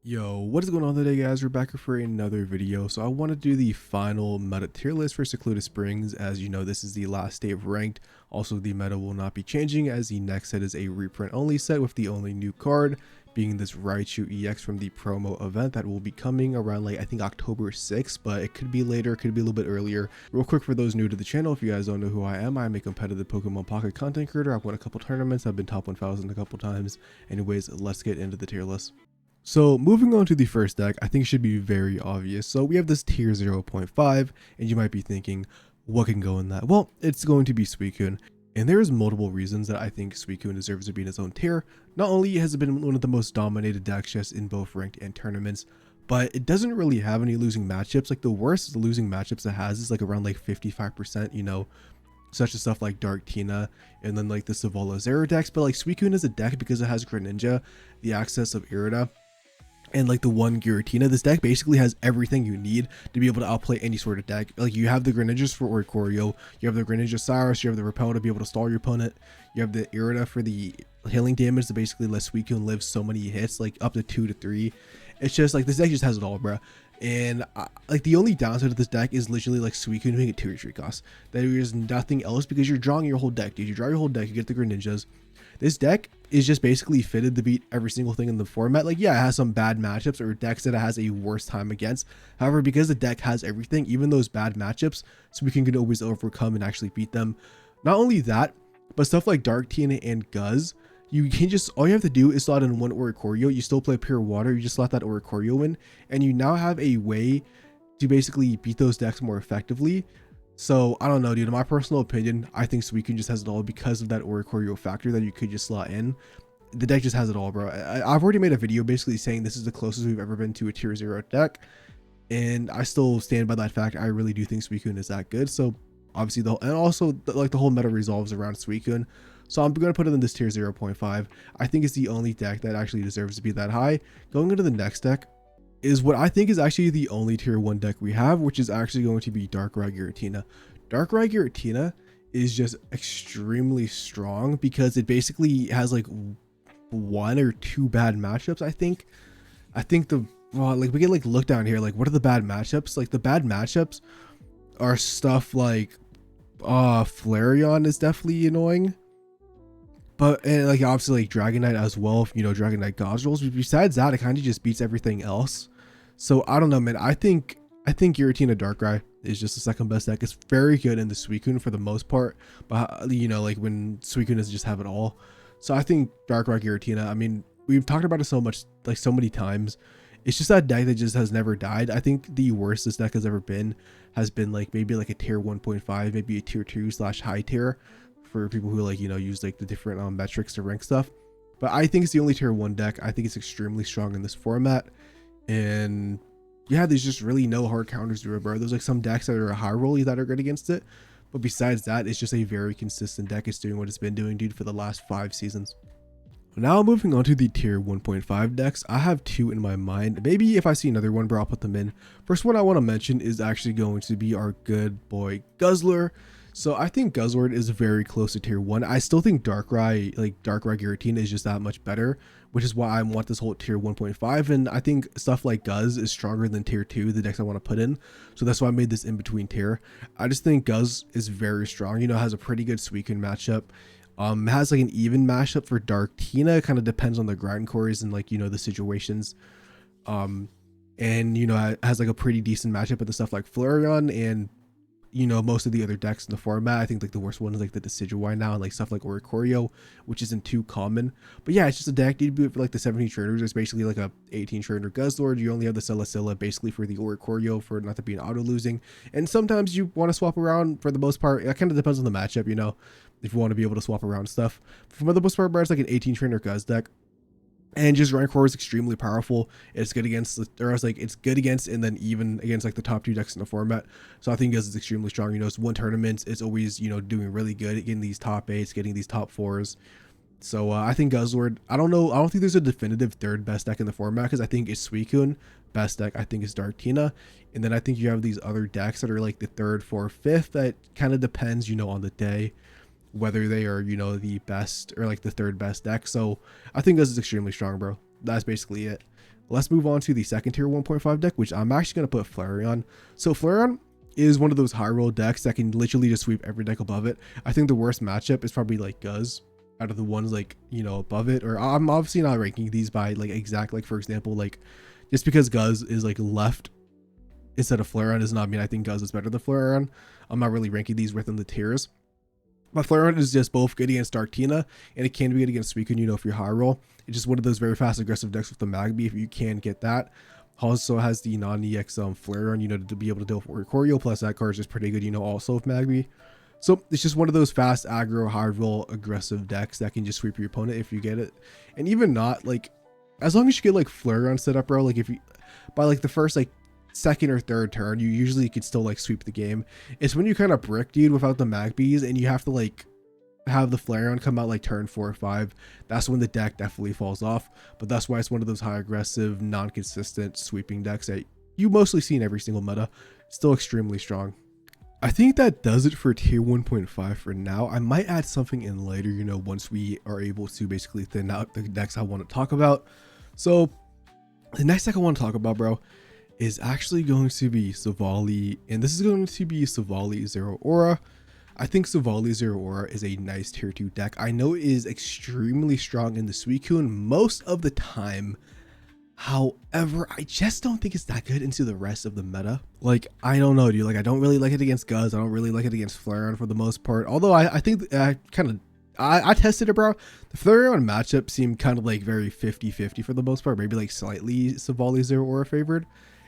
Yo, what is going on today, guys? We're back here for another video. So I want to do the final meta tier list for Secluded Springs. As you know, this is the last day of ranked. Also, the meta will not be changing, as the next set is a reprint only set, with the only new card being this Raikou EX from the promo event that will be coming around, like, I think October 6th, but it could be later, could be a little bit earlier. Real quick, for those new to the channel, if you guys don't know who I am a competitive Pokemon Pocket content creator. I've won a couple tournaments, I've been top 1000 a couple times. Anyways, let's get into the tier list. So moving on to the first deck, I think it should be very obvious. So we have this tier 0.5, and you might be thinking, what can go in that? Well, it's going to be Suicune. And there's multiple reasons that I think Suicune deserves to be in its own tier. Not only has it been one of the most dominated decks just in both ranked and tournaments, but it doesn't really have any losing matchups. Like, the worst losing matchups it has is like around like 55%, you know, such as stuff like Darkrai and then like the Savali Zero decks. But like, Suicune is a deck because it has Greninja, the access of Irida, and like the one Giratina. This deck basically has everything you need to be able to outplay any sort of deck. Like, you have the Greninjas for Oricorio, you have the Greninja Cyrus, you have the Repel to be able to stall your opponent, you have the Irida for the healing damage to basically let Suicune live so many hits, like up to 2 to 3. It's just like, this deck just has it all, bro. And like, the only downside of this deck is literally like Suicune being a 2 retreat cost. There is nothing else, because you're drawing your whole deck, dude. You draw your whole deck, you get the Greninjas. This deck is just basically fitted to beat every single thing in the format. Like, yeah, it has some bad matchups or decks that it has a worse time against. However, because the deck has everything, even those bad matchups, Suicune can always overcome and actually beat them. Not only that, but stuff like Darkrai and Guzz, you can just, all you have to do is slot in one Oricorio. You still play Pure Water, you just slot that Oricorio in, and you now have a way to basically beat those decks more effectively. So I don't know, dude. In my personal opinion, I think Suicune just has it all because of that Oricorio factor that you could just slot in. The deck just has it all, bro. I've already made a video basically saying this is the closest we've ever been to a tier 0 deck, and I still stand by that fact. I really do think Suicune is that good. So obviously, like the whole meta resolves around Suicune. So I'm gonna put it in this tier 0.5. I think it's the only deck that actually deserves to be that high. Going into the next deck is what I think is actually the only tier 1 deck we have, which is actually going to be Darkrai Giratina. Darkrai Giratina is just extremely strong because it basically has like 1 or 2 bad matchups. I think the, well, like, we can like look down here, like, what are the bad matchups? Like, the bad matchups are stuff like Flareon is definitely annoying, but, and like, obviously like Dragonite as well, you know, Dragonite Gauge rolls. But besides that, it kind of just beats everything else. So I don't know, man. I think Giratina Darkrai is just the second best deck. It's very good in the Suicune for the most part, but you know, like, when Suicune doesn't just have it all. So I think Darkrai Giratina, I mean, we've talked about it so much, like so many times. It's just that deck that just has never died. I think the worst this deck has ever been has been like maybe like a tier 1.5, maybe a tier 2/high tier for people who, like, you know, use like the different metrics to rank stuff. But I think it's the only tier 1 deck. I think it's extremely strong in this format. And yeah, there's just really no hard counters to it, bro. There's like some decks that are high rolly that are good against it, but besides that, it's just a very consistent deck. It's doing what it's been doing, dude, for the last 5 seasons. Now moving on to the tier 1.5 decks, I have 2 in my mind. Maybe if I see another one, bro, I'll put them in. First one I want to mention is actually going to be our good boy Guzzler. So I think Guzzlord is very close to tier 1. I still think Darkrai Giratina is just that much better, which is why I want this whole tier 1.5. And I think stuff like Guzz is stronger than tier 2, the decks I want to put in. So that's why I made this in between tier. I just think Guzz is very strong. You know, has a pretty good Suicune matchup. Has like an even matchup for Darkrai. Kind of depends on the grind cores and, like, you know, the situations. And you know, has like a pretty decent matchup with the stuff like Flareon and, you know, most of the other decks in the format. I think like the worst one is like the Decidua now, and like stuff like Oricorio, which isn't too common. But yeah, it's just a deck you do for like the 17 trainers. It's basically like a 18 trainer Guzzlord. You only have the Celesteela basically for the Oricorio for not to be an auto losing. And sometimes you want to swap around. For the most part, it kind of depends on the matchup, you know, if you want to be able to swap around stuff. For the most part, it's like an 18 trainer Guzz deck. And just Rancor is extremely powerful. It's good against, it's good against and then even against like the top 2 decks in the format. So I think Guzz is extremely strong. You know, it's won tournaments. It's always, you know, doing really good, getting these top 8s, getting these top 4s. So I think Guzzlord, I don't know. I don't think there's a definitive third best deck in the format, because I think it's Suicune. Best deck, I think, is Darkrai. And then I think you have these other decks that are like the 3rd, 4th, 5th. That kind of depends, you know, on the day, whether they are, you know, the best or like the 3rd best deck. So I think this is extremely strong, bro. That's basically it. Let's move on to the second tier 1.5 deck, which I'm actually going to put Flareon. So Flareon is one of those high roll decks that can literally just sweep every deck above it. I think the worst matchup is probably like Guz out of the ones like, you know, above it. Or I'm obviously not ranking these by like exact, like for example, like just because Guz is like left instead of Flareon does not mean I think Guz is better than Flareon. I'm not really ranking these within the tiers. But Flareon is just both good against Giratina, and it can be good against Suicune, you know, if you're high roll. It's just one of those very fast aggressive decks with the Magby if you can get that. Also has the non-EX Flareon, you know, to be able to deal with Raikou, plus that card is just pretty good, you know, also with Magby. So it's just one of those fast aggro, high roll, aggressive decks that can just sweep your opponent if you get it. And even not, like, as long as you get like Flareon set up, bro, like if you, by like the first like second or third turn, you usually could still like sweep the game. It's when you kind of brick dude without the Magbies and you have to like have the Flareon come out like turn 4 or 5. That's when the deck definitely falls off. But that's why it's one of those high aggressive, non-consistent sweeping decks that you mostly see in every single meta. Still extremely strong. I think that does it for tier 1.5 for now. I might add something in later, you know, once we are able to basically thin out the decks I want to talk about. So the next deck I want to talk about, bro, is actually going to be Savali, and this is going to be Savali Zero Aura. I think Savali Zero Aura is a nice tier 2 deck. I know it is extremely strong in the Suicune most of the time. However, I just don't think it's that good into the rest of the meta. Like, I don't know, dude. Like, I don't really like it against Guz. I don't really like it against Flareon for the most part. Although I think I tested it, bro. The Flareon matchup seemed kind of like very 50-50 for the most part. Maybe like slightly Savali Zero Aura favored.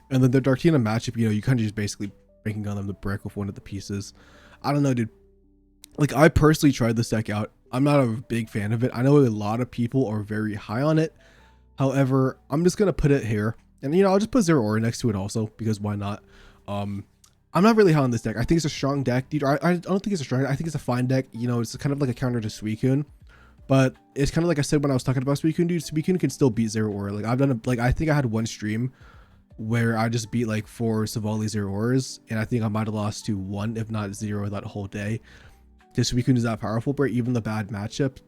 And then the Giratina matchup, you know, you kind of just basically banking on them to brick with one of the pieces. I don't know, dude. Like, I personally tried this deck out. I'm not a big fan of it. I know a lot of people are very high on it. However, I'm just going to put it here. And, you know, I'll just put Zero Aura next to it also, because why not? I'm not really high on this deck. I think it's a strong deck, dude. I don't think it's a strong deck. I think it's a fine deck. You know, it's kind of like a counter to Suicune. But it's kind of like I said when I was talking about Suicune, dude. Suicune can still beat Zero Aura. Like, I've done it. Like, I think I had one stream where I just beat like 4 Savali Zero Auras, and I think I might have lost to 1, if not 0, that whole day. This Suicune is that powerful, but even the bad matchup,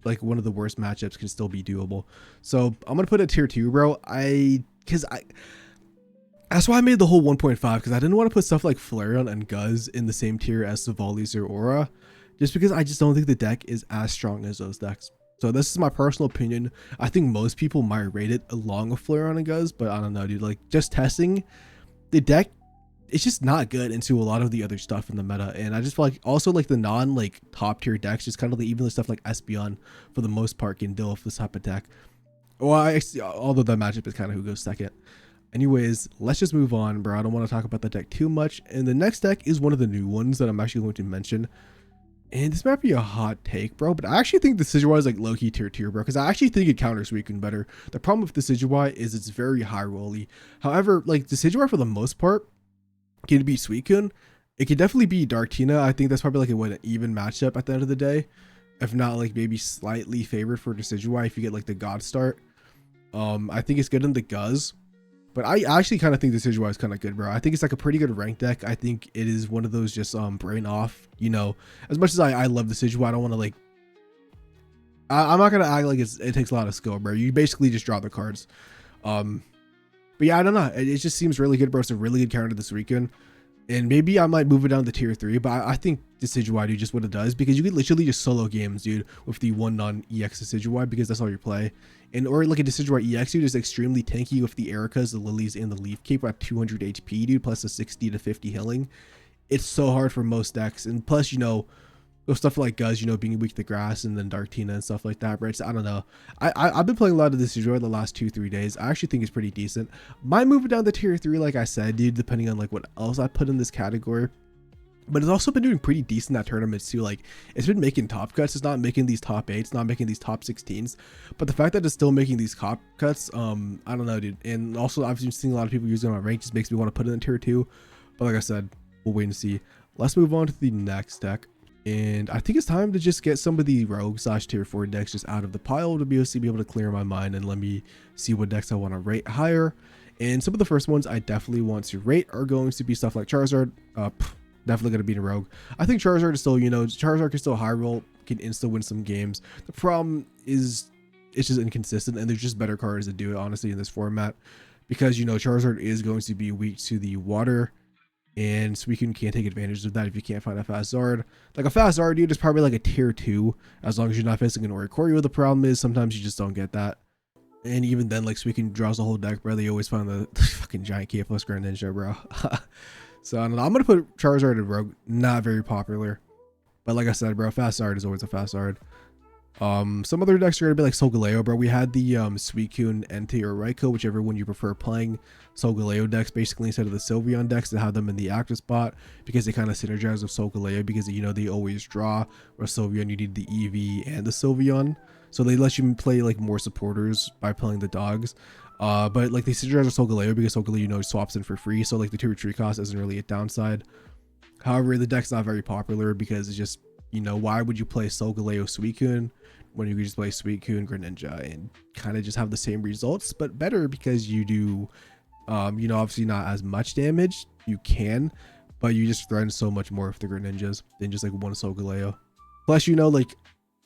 like one of the worst matchups, can still be doable. So I'm gonna put it tier 2, bro. That's why I made the whole 1.5, because I didn't want to put stuff like Flareon and Guz in the same tier as Savali Zero Aura, just because I just don't think the deck is as strong as those decks. So this is my personal opinion. I think most people might rate it along with Flareon and Guz, but I don't know, dude. Like, just testing the deck, it's just not good into a lot of the other stuff in the meta. And I just feel like also like the non like top tier decks, just kind of like even the stuff like Espeon for the most part can deal with this type of deck. Well, although that matchup is kind of who goes second. Anyways, let's just move on, bro. I don't want to talk about the deck too much. And the next deck is one of the new ones that I'm actually going to mention. And this might be a hot take, bro, but I actually think Decidua is like low-key tier 2, bro, because I actually think it counters Suicune better. The problem with Decidua is it's very high rolly. However, like Decidua for the most part can beat Suicune. It can definitely beat Darkrai. I think that's probably like an even matchup at the end of the day. If not like maybe slightly favored for Decidua if you get like the God start. I think it's good in the Guz. But I actually kind of think Decidua is kind of good, bro. I think it's like a pretty good ranked deck. I think it is one of those just brain off, you know. As much as I love Decidua, I don't want to like... I'm not going to act like it takes a lot of skill, bro. You basically just draw the cards. But yeah, I don't know. It just seems really good, bro. It's a really good counter to the Suicune. And maybe I might move it down to tier 3, but I think Decidua, dude, just what it does, because you could literally just solo games, dude, with the one non-EX Decidua, because that's all you play. And or like a Decidua EX, dude, is extremely tanky with the Ericas, the Lilies, and the Leaf Cape at 200 HP, dude, plus a 60 to 50 healing. It's so hard for most decks, and plus, you know, with stuff like Guz, you know, being weak to the grass, and then Giratina and stuff like that, right? So I don't know. I've been playing a lot of Decidua the last 2-3 days. I actually think it's pretty decent. Might move it down to tier 3, like I said, dude, depending on like what else I put in this category. But it's also been doing pretty decent at tournaments too. Like, it's been making top cuts. It's not making these top 8s, not making these top 16s. But the fact that it's still making these top cuts, I don't know, dude. And also, I've been seeing a lot of people using it on my rank. Just makes me want to put it in tier 2. But like I said, we'll wait and see. Let's move on to the next deck. And I think it's time to just get some of the rogue / tier 4 decks just out of the pile to be able to clear my mind and let me see what decks I want to rate higher. And some of the first ones I definitely want to rate are going to be stuff like Charizard. Definitely going to beat a rogue. I think Charizard is still, you know, Charizard can still high roll, can insta win some games. The problem is it's just inconsistent, and there's just better cards to do it honestly in this format, because you know Charizard is going to be weak to the water, and Suicune can't take advantage of that if you can't find a fast Zard. Like a fast Zard, dude, is probably like a tier 2 as long as you're not facing an Oricorio. The problem is sometimes you just don't get that. And even then, like Suicune draws a whole deck, bro. They always find the fucking giant K plus Greninja, bro. So I don't know. I'm gonna put Charizard and Rogue. Not very popular, but like I said, bro, fast Zard is always a fast Zard. Some other decks are gonna be like Solgaleo, bro. We had the Suicune, Entei, or Raikou, whichever one you prefer playing. Solgaleo decks basically instead of the Sylveon decks that have them in the active spot, because they kind of synergize with Solgaleo, because you know they always draw. Or Sylveon, you need the EV and the Sylveon. So they let you play like more supporters by playing the dogs. But like they synergize with Solgaleo because Solgaleo, you know, swaps in for free. So like the 2 retreat cost isn't really a downside. However, the deck's not very popular because it's just, you know, why would you play Solgaleo Suicune when you could just play Suicune Greninja and kind of just have the same results, but better, because you do, you know, obviously not as much damage. You can, but you just threaten so much more with the Greninjas than just like one Solgaleo. Plus, you know, like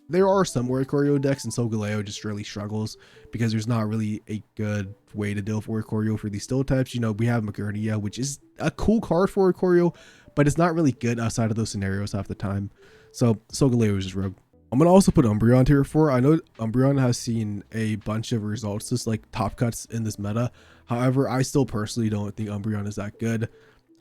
there are some Oricorio decks, and Solgaleo just really struggles because there's not really a good way to deal with Oricorio for these still types. You know, we have Magernia, which is a cool card for Oricorio, but it's not really good outside of those scenarios half the time. So Solgaleo is just rogue. I'm gonna also put Umbreon tier 4. I know Umbreon has seen a bunch of results, just like top cuts in this meta. However, I still personally don't think Umbreon is that good.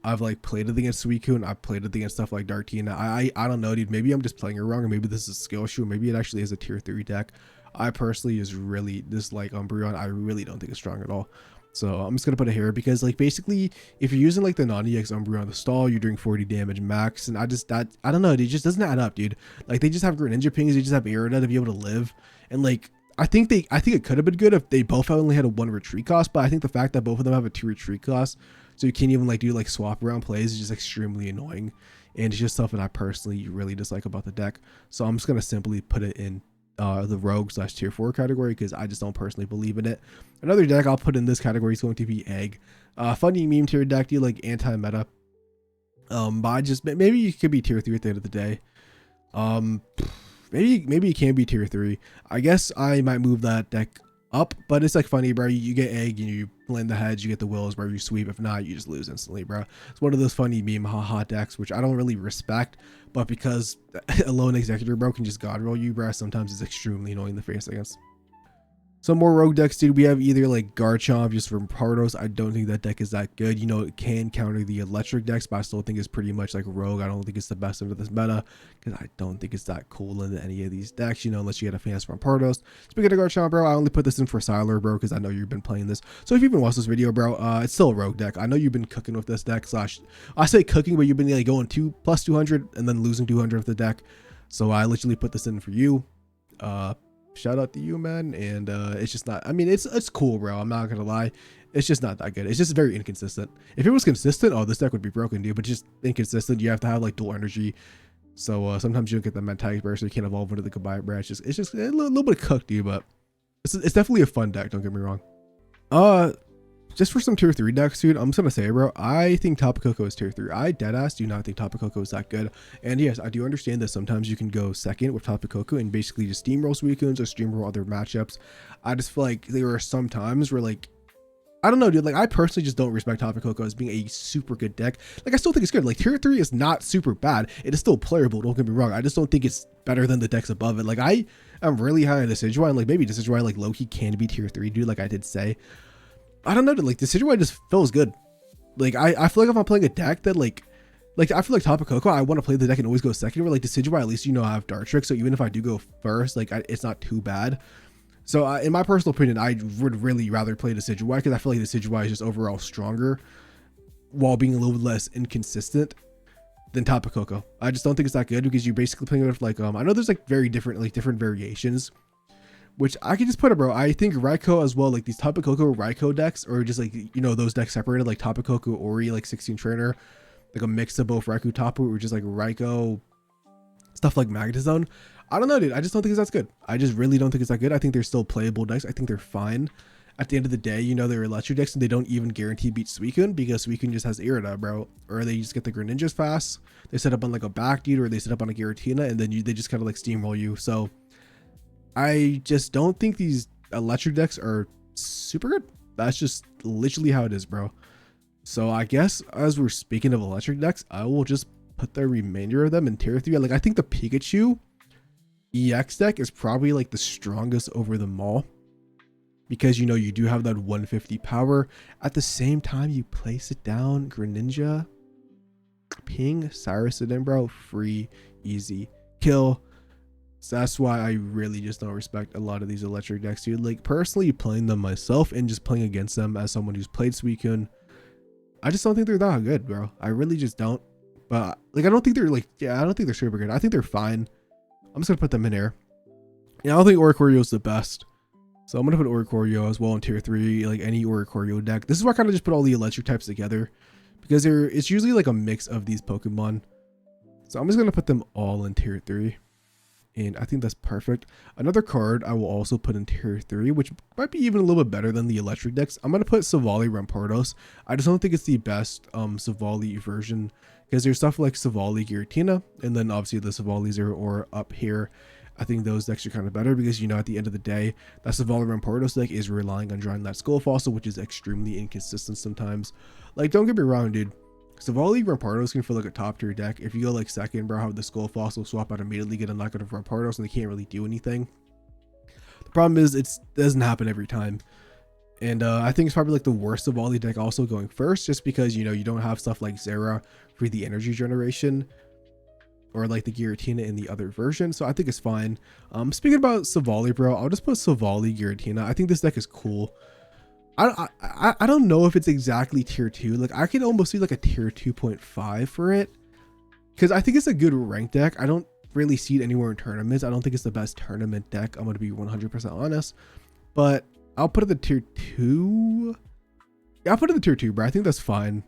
I've like played it against Suicune. I've played it against stuff like Giratina. I don't know, dude. Maybe I'm just playing it wrong, or maybe this is a skill issue. Maybe it actually is a tier 3 deck. I personally is really dislike Umbreon. I really don't think it's strong at all. So I'm just gonna put it here because like basically if you're using like the non-EX Umbreon the stall, you're doing 40 damage max, and I don't know, it just doesn't add up, dude. Like they just have Greninja pings, they just have Irida to be able to live, and like I think it could have been good if they both only had a 1 retreat cost, but I think the fact that both of them have a 2 retreat cost, so you can't even like do like swap around plays, is just extremely annoying, and it's just something I personally really dislike about the deck. So I'm just gonna simply put it in the rogue / tier 4 category because I just don't personally believe in it. Another deck I'll put in this category is going to be Egg. Funny meme tier deck, do you like anti-meta? But I just maybe it could be tier 3 at the end of the day. Maybe it can be tier 3. I guess I might move that deck up, but it's like funny, bro. You get Egg and you blend the heads, you get the wills, bro. You sweep. If not, you just lose instantly, bro. It's one of those funny meme haha decks which I don't really respect, but because a lone executor, bro, can just god roll you, bro, sometimes it's extremely annoying to face against. Some more rogue decks, dude. We have either like Garchomp just from Pardos. I don't think that deck is that good. You know, it can counter the electric decks, but I still think it's pretty much like rogue. I don't think it's the best into this meta because I don't think it's that cool into any of these decks, you know, unless you get a fans from Pardos. Speaking of Garchomp, bro, I only put this in for Siler, bro, because I know you've been playing this. So if you've been watching this video, bro, it's still a rogue deck. I know you've been cooking with this deck / I say cooking, but you've been like going plus 200 and then losing 200 with the deck. So I literally put this in for you. Shout out to you, man. And it's just not, I mean, it's cool, bro. I'm not gonna lie, it's just not that good. It's just very inconsistent. If it was consistent, oh, this deck would be broken, dude. But just inconsistent. You have to have like dual energy, so sometimes you don't get the Mantag burst, so you can't evolve into the Goodbye branch. It's just a little bit cooked, dude. But it's definitely a fun deck, don't get me wrong. Just for some tier 3 decks, dude, I'm just gonna say, bro, I think Tapu Koko is tier 3. I deadass do not think Tapu Koko is that good. And yes, I do understand that sometimes you can go second with Tapu Koko and basically just steamroll Suicunes or steamroll other matchups. I just feel like there are some times where, like, I don't know, dude, like I personally just don't respect Tapu Koko as being a super good deck. Like I still think it's good. Like tier 3 is not super bad. It is still playable, don't get me wrong. I just don't think it's better than the decks above it. Like I am really high on Decidua, and like maybe Decidua like low-key can be tier 3, dude, like I did say. I don't know, like the Decidua just feels good. Like I feel like if I'm playing a deck that like I feel like Tapu Koko, I want to play the deck and always go second. Where like Decidua, at least, you know, I have Dark Trick, so even if I do go first, like it's not too bad. So in my personal opinion, I would really rather play Decidua because I feel like Decidua is just overall stronger while being a little less inconsistent than Tapu Koko. I just don't think it's that good because you're basically playing with like I know there's like different variations, which I can just put it, bro. I think Raikou as well, like these Tapu Koko Raikou decks, or just like, you know, those decks separated, like Tapu Koko Ori, like 16 trainer, like a mix of both Raikou Tapu, or just like Raikou stuff like Magnezone. I don't know, dude. I just don't think it's that good. I just really don't think it's that good. I think they're still playable decks. I think they're fine. At the end of the day, you know, they're electric decks and they don't even guarantee beat Suicune because Suicune just has Irida, bro. Or they just get the Greninjas fast. They set up on like a back dude, or they set up on a Giratina, and then they just kind of like steamroll you. So I just don't think these electric decks are super good. That's just literally how it is, bro. So I guess as we're speaking of electric decks, I will just put the remainder of them in tier 3. Like, I think the Pikachu EX deck is probably like the strongest over them all, because you know you do have that 150 power. At the same time, you place it down, Greninja, ping, Cyrus it in, bro, free, easy kill. So that's why I really just don't respect a lot of these electric decks, dude. Like, personally playing them myself and just playing against them as someone who's played Suicune, I just don't think they're that good, bro. I really just don't. But like, I don't think they're like, yeah, I don't think they're super good. I think they're fine. I'm just gonna put them in here. Yeah, I don't think Oricorio is the best, so I'm gonna put Oricorio as well in tier 3, like any Oricorio deck. This is why I kind of just put all the electric types together, because it's usually like a mix of these Pokemon. So I'm just gonna put them all in tier 3, and I think that's perfect. Another card I will also put in tier 3, which might be even a little bit better than the electric decks. I'm gonna put Savali Rampardos. I just don't think it's the best Savali version, because there's stuff like Savali Giratina, and then obviously the Savalis are up here. I think those decks are kind of better because, you know, at the end of the day, that Savali Rampardos deck is relying on drawing that Skull Fossil, which is extremely inconsistent sometimes. Like, don't get me wrong, dude. Savali Rampardos can feel like a top tier deck. If you go like second, bro, have the Skull Fossil swap out immediately, get a knockout of Rampardos, and they can't really do anything. The problem is it doesn't happen every time. And I think it's probably like the worst of all the deck also going first, just because, you know, you don't have stuff like Zera for the energy generation, or like the Giratina in the other version. So I think it's fine. Speaking about Savali, bro, I'll just put Savali Giratina. I think this deck is cool. I don't know if it's exactly tier 2. Like, I can almost see like a tier 2.5 for it, because I think it's a good ranked deck. I don't really see it anywhere in tournaments. I don't think it's the best tournament deck, I'm going to be 100% honest, but I'll put it in tier 2. Yeah, I'll put it in tier 2, bro. I think that's fine.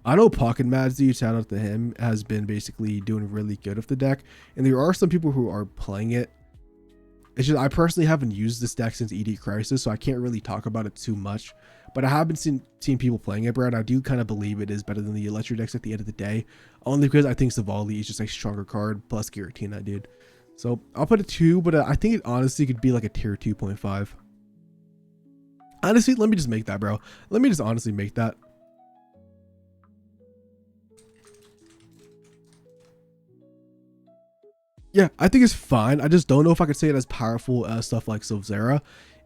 I know Pocket Mads, dude, shout out to him, has been basically doing really good with the deck, and there are some people who are playing it. It's just I personally haven't used this deck since ED Crisis, so I can't really talk about it too much, but I have been seeing people playing it, bro, and I do kind of believe it is better than the electric decks at the end of the day, only because I think Savali is just a stronger card, plus Giratina, dude. So I'll put a 2, but I think it honestly could be like a tier 2.5. Honestly, let me just make that, bro. Let me just honestly make that. Yeah, I think it's fine. I just don't know if I could say it as powerful as stuff like Silvzera.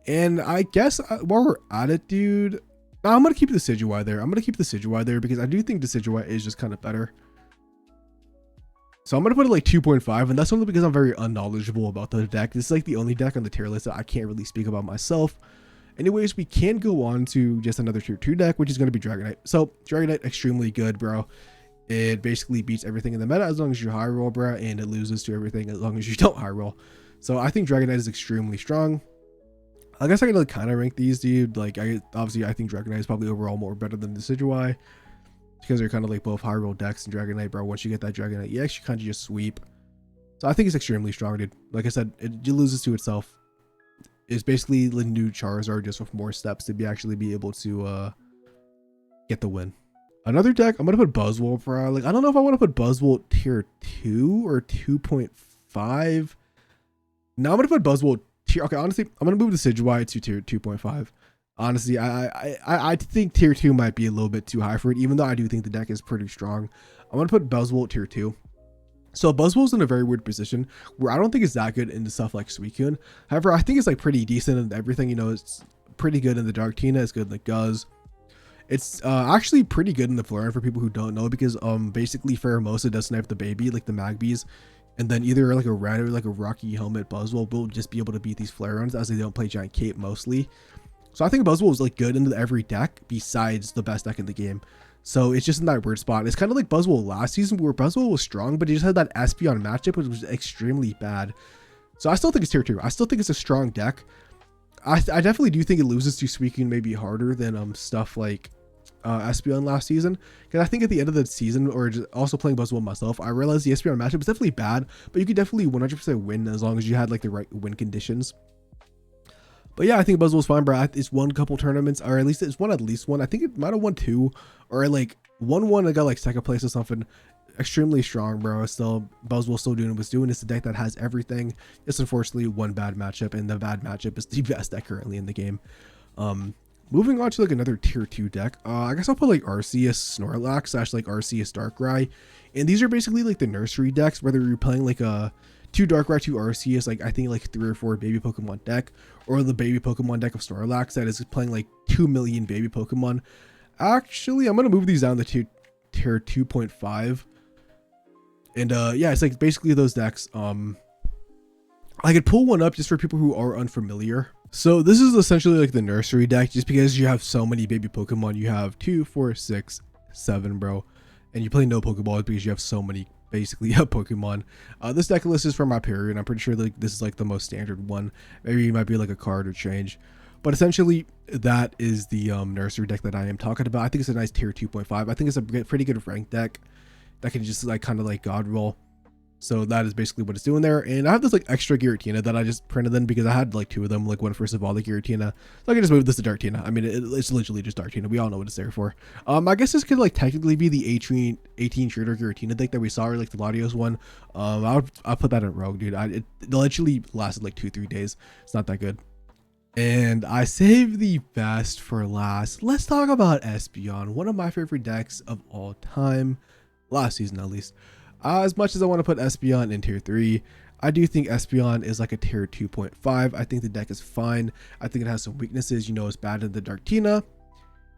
And I guess while we're at it, dude, I'm going to keep the Decidueye there. I'm going to keep the Decidueye there because I do think Decidueye is just kind of better. So I'm going to put it like 2.5, and that's only because I'm very unknowledgeable about the deck. This is like the only deck on the tier list that I can't really speak about myself. Anyways, we can go on to just another tier 2 deck, which is going to be Dragonite. So Dragonite, extremely good, bro. It basically beats everything in the meta as long as you high roll, bro, and it loses to everything as long as you don't high roll. So I think Dragonite is extremely strong. I guess I could like kind of rank these, dude. Like, obviously I think Dragonite is probably overall more better than Decidueye, because they're kind of like both high roll decks. And Dragonite, bro, once you get that Dragonite EX, you kind of just sweep. So I think it's extremely strong, dude. Like I said, it loses to itself. It's basically the new Charizard just with more steps to actually be able to get the win. Another deck, I'm going to put Buzzwole, bro. Like, I don't know if I want to put Buzzwole tier 2 or 2.5. Now I'm going to put Buzzwole tier... Okay, honestly, I'm going to move Decidueye to tier 2.5. Honestly, I think tier 2 might be a little bit too high for it, even though I do think the deck is pretty strong. I'm going to put Buzzwole tier 2. So Buzzwole's in a very weird position where I don't think it's that good into stuff like Suicune. However, I think it's like pretty decent in everything. You know, it's pretty good in the Darktina. It's good in the Guzz. It's actually pretty good in the Flareon for people who don't know, because basically Pheromosa does snipe the baby, like the Magbies, and then either like a red or like a Rocky Helmet Buzzwole will just be able to beat these Flareons, as they don't play Giant Cape mostly. So I think Buzzwole is like good into every deck besides the best deck in the game. So it's just in that weird spot. It's kind of like Buzzwole last season, where Buzzwole was strong, but he just had that Espeon matchup, which was extremely bad. So I still think it's tier 2. I still think it's a strong deck. I definitely do think it loses to Suicune maybe harder than stuff like Espeon last season, because I think at the end of the season, or just also playing Buzzwole myself, I realized the Espeon matchup is definitely bad, but you could definitely 100% win as long as you had like the right win conditions. But yeah, I think Buzzwole's fine, bro. It's won a couple tournaments, or at least it's won at least one. I think it might have won 2, or like 1-1 I got like second place or something. extremely strong, bro. Still, Buzzwole still doing what it's doing. It's a deck that has everything. It's unfortunately one bad matchup, and the bad matchup is the best deck currently in the game. Moving on to like another tier 2 deck, I guess I'll put like Arceus Snorlax / like Arceus Darkrai, and these are basically like the nursery decks, whether you're playing like a 2 Darkrai, 2 Arceus, like I think like 3 or 4 baby Pokemon deck, or the baby Pokemon deck of Snorlax that is playing like 2 million baby Pokemon. Actually, I'm gonna move these down to tier 2.5, and yeah, it's like basically those decks. I could pull one up just for people who are unfamiliar. So this is essentially like the nursery deck, just because you have so many baby Pokemon. You have 2, 4, 6, 7, bro, and you play no Pokeballs because you have so many basically Pokemon. This deck list is from my period. I'm pretty sure like this is like the most standard one. Maybe it might be like a card or change, but essentially that is the nursery deck that I am talking about. I think it's a nice tier 2.5. I think it's a pretty good ranked deck that can just like kind of like god roll. So that is basically what it's doing there. And I have this like extra Giratina that I just printed in because I had like 2 of them, like one for Savali Giratina. So I can just move this to Darkrai. I mean, it's literally just Darkrai. We all know what it's there for. I guess this could like technically be the 18 shooter Giratina deck that we saw, or like the Latios one. I'll put that in Rogue, dude. It literally lasted like 2-3 days. It's not that good. And I saved the best for last. Let's talk about Espeon, one of my favorite decks of all time, last season at least. As much as I want to put Espeon in tier 3, I do think Espeon is like a tier 2.5. I think the deck is fine. I think it has some weaknesses. You know, it's bad in the Darkrai.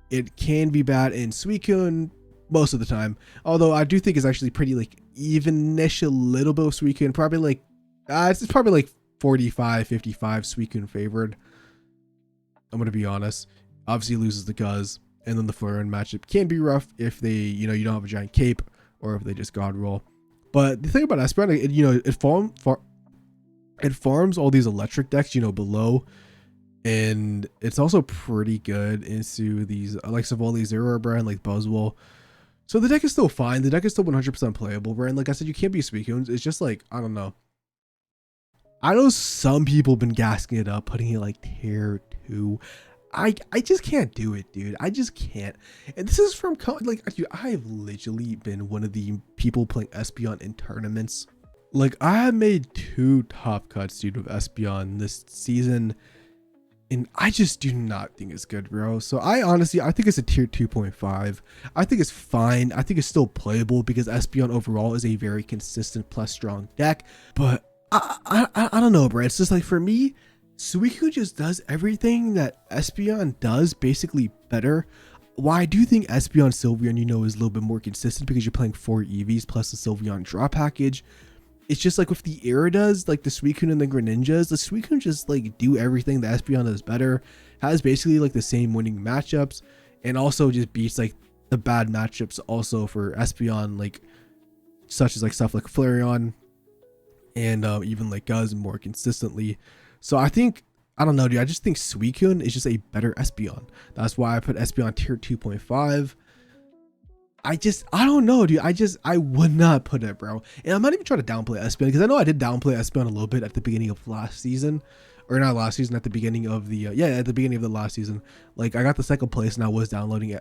It can be bad in Suicune most of the time. Although I do think it's actually pretty like even-ish, a little bit of Suicune. Probably like, it's probably like 45, 55 Suicune favored. I'm going to be honest. Obviously loses the Guzz. And then the Flareon matchup can be rough if they, you know, you don't have a giant cape, or if they just god roll. But the thing about Espeon, you know, it farms all these electric decks, you know, below, and it's also pretty good into these like Savali Zero brand, like Buzzwole. So the deck is still fine. The deck is still 100% playable, brand. Like I said, you can't be Suicune. It's just like, I don't know. I know some people have been gassing it up, putting it like tier 2. I just can't do it, dude. I just can't. And this is from like, dude, I have literally been one of the people playing Espeon in tournaments. Like I have made 2 top cuts, dude, with Espeon this season, and I just do not think it's good, bro. So I think it's a tier 2.5. I think it's fine. I think it's still playable because Espeon overall is a very consistent plus strong deck. But I don't know, bro. It's just like, for me, Suicune just does everything that Espeon does basically better. While I do think Espeon Sylveon, you know, is a little bit more consistent because you're playing 4 EVs plus the Sylveon draw package. It's just like with the Eridas, like the Suicune and the Greninjas, the Suicune just like do everything that Espeon does better, has basically like the same winning matchups, and also just beats like the bad matchups also for Espeon, like such as like stuff like Flareon and even like Guzz more consistently. So I don't know, dude. I just think Suicune is just a better Espeon. That's why I put Espeon tier 2.5. I don't know, dude. I would not put it, bro. And I'm not even trying to downplay Espeon, because I know I did downplay Espeon a little bit at the beginning of last season. Or not last season, at the beginning of the, at the beginning of the last season. Like, I got the 2nd place and I was downplaying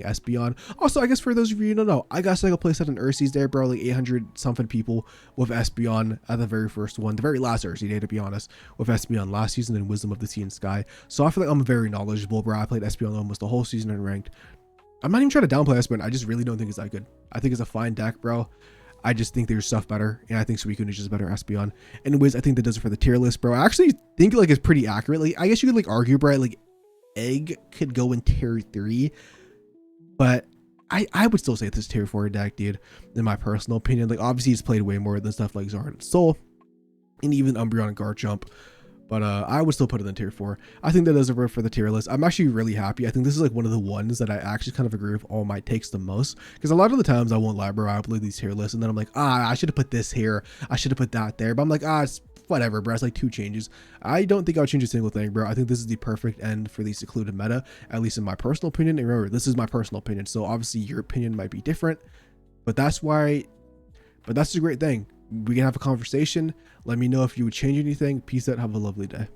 Espeon. Also, I guess for those of you who don't know, I got 2nd place at an Ursies there, bro. Like 800 something people with Espeon at the very first one. The very last Ursie day, to be honest, with Espeon last season in Wisdom of the Sea and Sky. So I feel like I'm very knowledgeable, bro. I played Espeon almost the whole season in ranked. I'm not even trying to downplay Espeon. I just really don't think it's that good. I think it's a fine deck, bro. I just think there's stuff better, and I think Suicune is just a better Espeon. Anyways, I think that does it for the tier list, bro. I actually think like it's pretty accurate. Like, I guess you could like argue, bro, like Egg could go in tier 3, but I would still say this is tier 4 deck, dude, in my personal opinion. Like, obviously it's played way more than stuff like Zard and Soul, and even Umbreon and Garchomp. But I would still put it in tier 4. I think that does it for the tier list. I'm actually really happy. I think this is like one of the ones that I actually kind of agree with all my takes the most. Because a lot of the times I won't lie, bro. I upload these tier lists and then I'm like, I should have put this here. I should have put that there. But I'm like, it's whatever, bro. It's like 2 changes. I don't think I'll change a single thing, bro. I think this is the perfect end for the Secluded meta, at least in my personal opinion. And remember, this is my personal opinion. So obviously your opinion might be different. But that's a great thing. We can have a conversation. Let me know if you would change anything. Peace out. Have a lovely day.